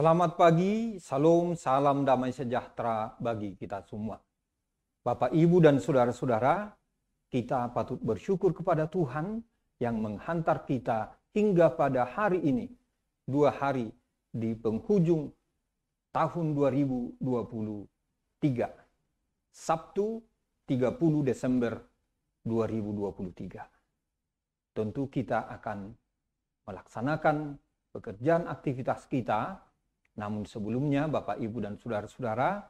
Selamat pagi, salam, salam damai sejahtera bagi kita semua. Bapak, Ibu, dan saudara-saudara, kita patut bersyukur kepada Tuhan yang menghantar kita hingga pada hari ini, 2 hari di penghujung tahun 2023, Sabtu 30 Desember 2023. Tentu kita akan melaksanakan pekerjaan aktivitas kita. Namun sebelumnya, Bapak, Ibu, dan saudara-saudara,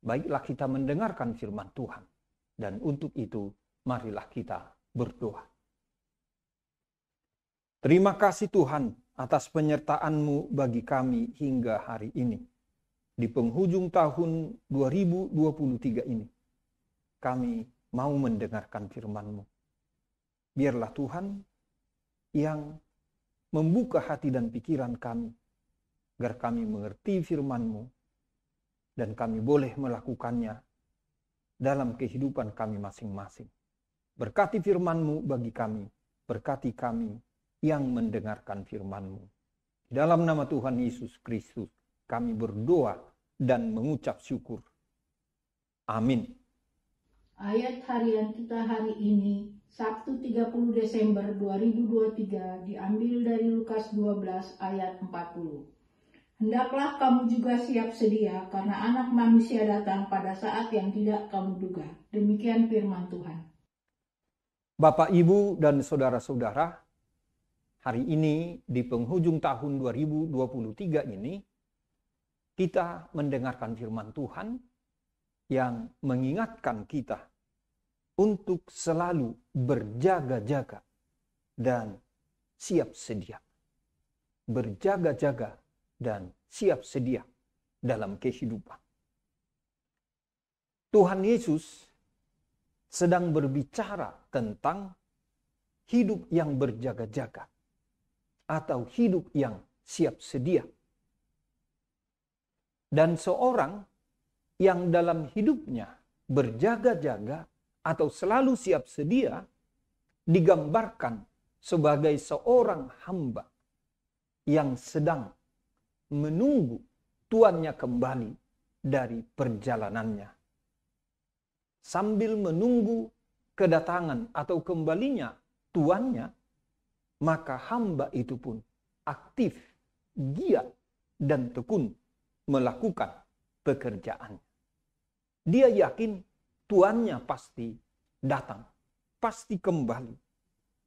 baiklah kita mendengarkan firman Tuhan. Dan untuk itu, marilah kita berdoa. Terima kasih Tuhan atas penyertaan-Mu bagi kami hingga hari ini. Di penghujung tahun 2023 ini, kami mau mendengarkan firman-Mu. Biarlah Tuhan yang membuka hati dan pikiran kami, agar kami mengerti firman-Mu, dan kami boleh melakukannya dalam kehidupan kami masing-masing. Berkati firman-Mu bagi kami, berkati kami yang mendengarkan firman-Mu. Dalam nama Tuhan Yesus Kristus, kami berdoa dan mengucap syukur. Amin. Ayat harian kita hari ini, Sabtu 30 Desember 2023, diambil dari Lukas 12 ayat 40. Hendaklah kamu juga siap sedia, karena anak manusia datang pada saat yang tidak kamu duga. Demikian firman Tuhan. Bapak, Ibu, dan saudara-saudara, hari ini di penghujung tahun 2023 ini, kita mendengarkan firman Tuhan yang mengingatkan kita untuk selalu berjaga-jaga dan siap sedia. Berjaga-jaga dan siap sedia dalam kehidupan. Tuhan Yesus sedang berbicara tentang hidup yang berjaga-jaga atau hidup yang siap sedia. Dan seorang yang dalam hidupnya berjaga-jaga atau selalu siap sedia digambarkan sebagai seorang hamba yang sedang menunggu tuannya kembali dari perjalanannya. Sambil menunggu kedatangan atau kembalinya tuannya, maka hamba itu pun aktif, giat, dan tekun melakukan pekerjaannya. Dia yakin tuannya pasti datang, pasti kembali.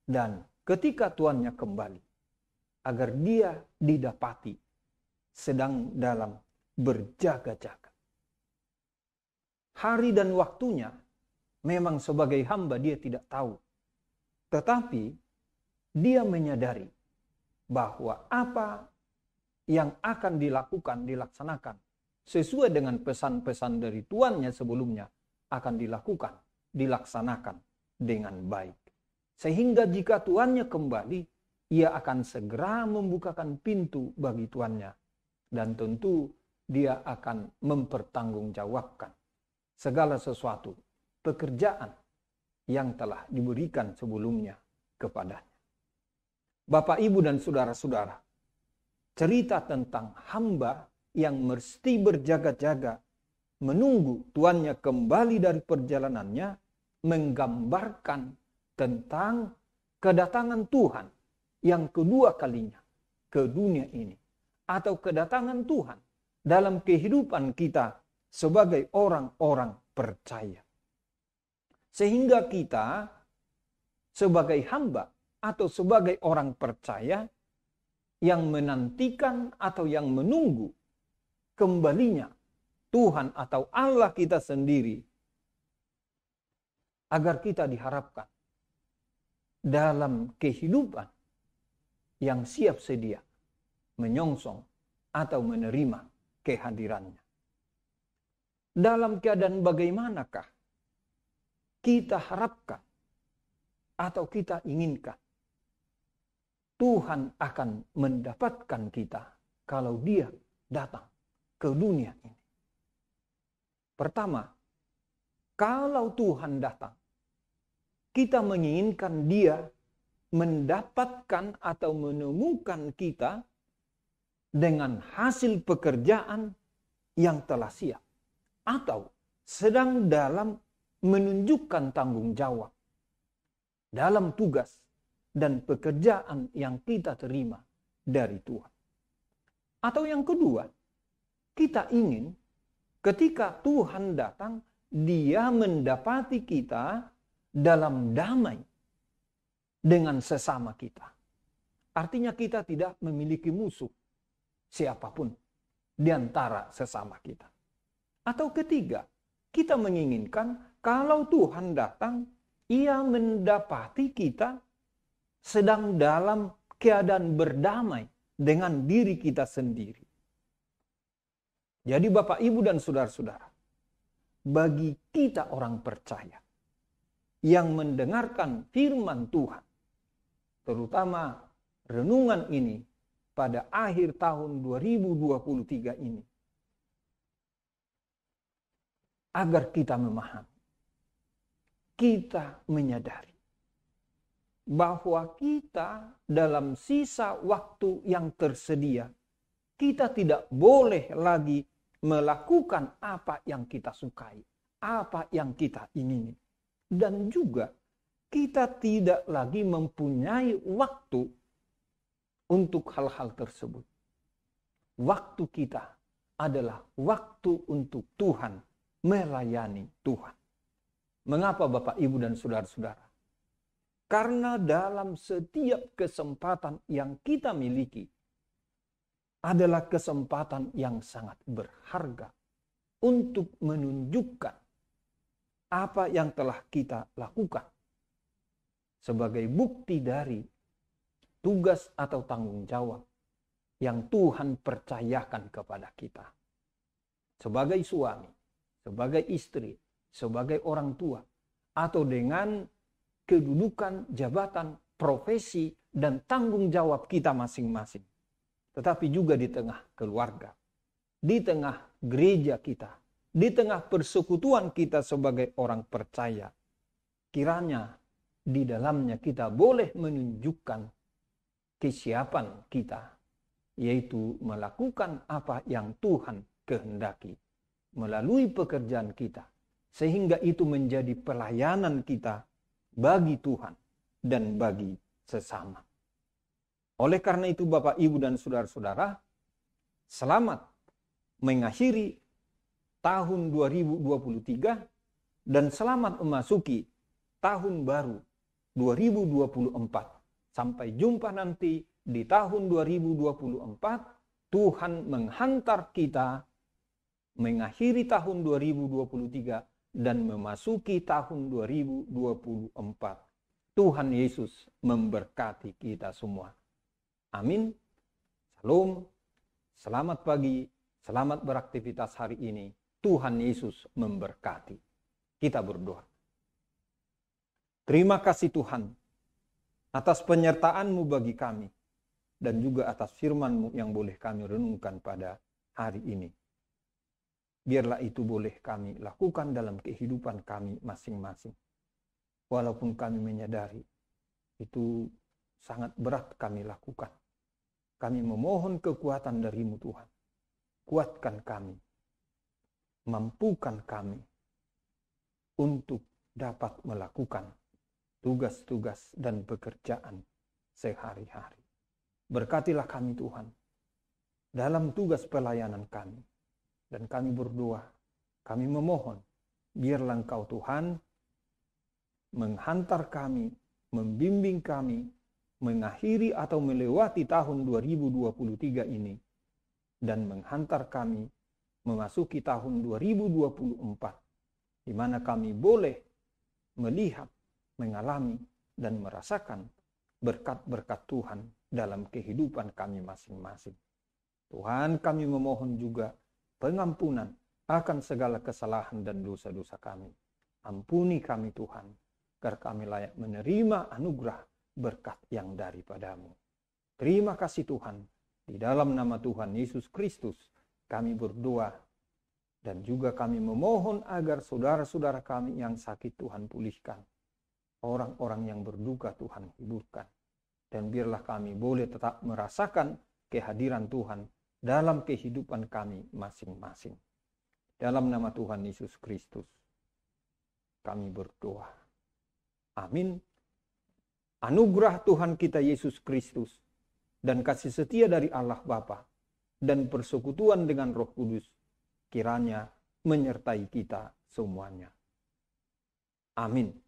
Dan ketika tuannya kembali, agar dia didapati sedang dalam berjaga-jaga. Hari dan waktunya memang sebagai hamba dia tidak tahu. Tetapi dia menyadari bahwa apa yang akan dilaksanakan sesuai dengan pesan-pesan dari tuannya sebelumnya akan dilaksanakan dengan baik. Sehingga jika tuannya kembali, ia akan segera membukakan pintu bagi tuannya. Dan tentu dia akan mempertanggungjawabkan segala sesuatu pekerjaan yang telah diberikan sebelumnya kepadanya. Bapak, Ibu, dan saudara-saudara, cerita tentang hamba yang mesti berjaga-jaga menunggu tuannya kembali dari perjalanannya menggambarkan tentang kedatangan Tuhan yang kedua kalinya ke dunia ini, atau kedatangan Tuhan dalam kehidupan kita sebagai orang-orang percaya. Sehingga kita sebagai hamba atau sebagai orang percaya yang menantikan atau yang menunggu kembalinya Tuhan atau Allah kita sendiri, agar kita diharapkan dalam kehidupan yang siap sedia menyongsong atau menerima kehadirannya. Dalam keadaan bagaimanakah kita harapkan atau kita inginkan Tuhan akan mendapatkan kita kalau Dia datang ke dunia ini? Pertama, kalau Tuhan datang, kita menginginkan Dia mendapatkan atau menemukan kita dengan hasil pekerjaan yang telah siap, atau sedang dalam menunjukkan tanggung jawab dalam tugas dan pekerjaan yang kita terima dari Tuhan. Atau yang kedua, kita ingin ketika Tuhan datang, Dia mendapati kita dalam damai dengan sesama kita. Artinya kita tidak memiliki musuh siapapun di antara sesama kita. Atau ketiga, kita menginginkan kalau Tuhan datang, Ia mendapati kita sedang dalam keadaan berdamai dengan diri kita sendiri. Jadi Bapak, Ibu, dan saudara-saudara, bagi kita orang percaya yang mendengarkan firman Tuhan, terutama renungan ini pada akhir tahun 2023 ini, agar kita memahami, kita menyadari bahwa kita dalam sisa waktu yang tersedia, kita tidak boleh lagi melakukan apa yang kita sukai, apa yang kita ingini. Dan juga kita tidak lagi mempunyai waktu untuk hal-hal tersebut. Waktu kita adalah waktu untuk Tuhan, melayani Tuhan. Mengapa Bapak, Ibu, dan saudara-saudara? Karena dalam setiap kesempatan yang kita miliki adalah kesempatan yang sangat berharga untuk menunjukkan apa yang telah kita lakukan sebagai bukti dari tugas atau tanggung jawab yang Tuhan percayakan kepada kita. Sebagai suami, sebagai istri, sebagai orang tua, atau dengan kedudukan, jabatan, profesi, dan tanggung jawab kita masing-masing. Tetapi juga di tengah keluarga, di tengah gereja kita, di tengah persekutuan kita sebagai orang percaya. Kiranya di dalamnya kita boleh menunjukkan kesiapan kita, yaitu melakukan apa yang Tuhan kehendaki melalui pekerjaan kita, sehingga itu menjadi pelayanan kita bagi Tuhan dan bagi sesama. Oleh karena itu Bapak, Ibu, dan saudara-saudara, selamat mengakhiri tahun 2023 dan selamat memasuki tahun baru 2024. Sampai jumpa nanti di tahun 2024, Tuhan menghantar kita mengakhiri tahun 2023 dan memasuki tahun 2024. Tuhan Yesus memberkati kita semua. Amin. Salam. Selamat pagi. Selamat beraktivitas hari ini. Tuhan Yesus memberkati. Kita berdoa. Terima kasih Tuhan atas penyertaan-Mu bagi kami dan juga atas firman-Mu yang boleh kami renungkan pada hari ini. Biarlah itu boleh kami lakukan dalam kehidupan kami masing-masing. Walaupun kami menyadari itu sangat berat kami lakukan. Kami memohon kekuatan dari-Mu Tuhan. Kuatkan kami. Mampukan kami untuk dapat melakukan tugas-tugas dan pekerjaan sehari-hari. Berkatilah kami Tuhan dalam tugas pelayanan kami. Dan kami berdoa, kami memohon, biarlah Engkau Tuhan menghantar kami, membimbing kami, mengakhiri atau melewati tahun 2023 ini, dan menghantar kami memasuki tahun 2024, di mana kami boleh melihat, mengalami, dan merasakan berkat-berkat Tuhan dalam kehidupan kami masing-masing. Tuhan, kami memohon juga pengampunan akan segala kesalahan dan dosa-dosa kami. Ampuni kami Tuhan, agar kami layak menerima anugerah berkat yang daripada-Mu. Terima kasih Tuhan, di dalam nama Tuhan Yesus Kristus kami berdoa, dan juga kami memohon agar saudara-saudara kami yang sakit Tuhan pulihkan. Orang-orang yang berduka Tuhan hiburkan. Dan biarlah kami boleh tetap merasakan kehadiran Tuhan dalam kehidupan kami masing-masing. Dalam nama Tuhan Yesus Kristus, kami berdoa. Amin. Anugerah Tuhan kita Yesus Kristus dan kasih setia dari Allah Bapa dan persekutuan dengan Roh Kudus kiranya menyertai kita semuanya. Amin.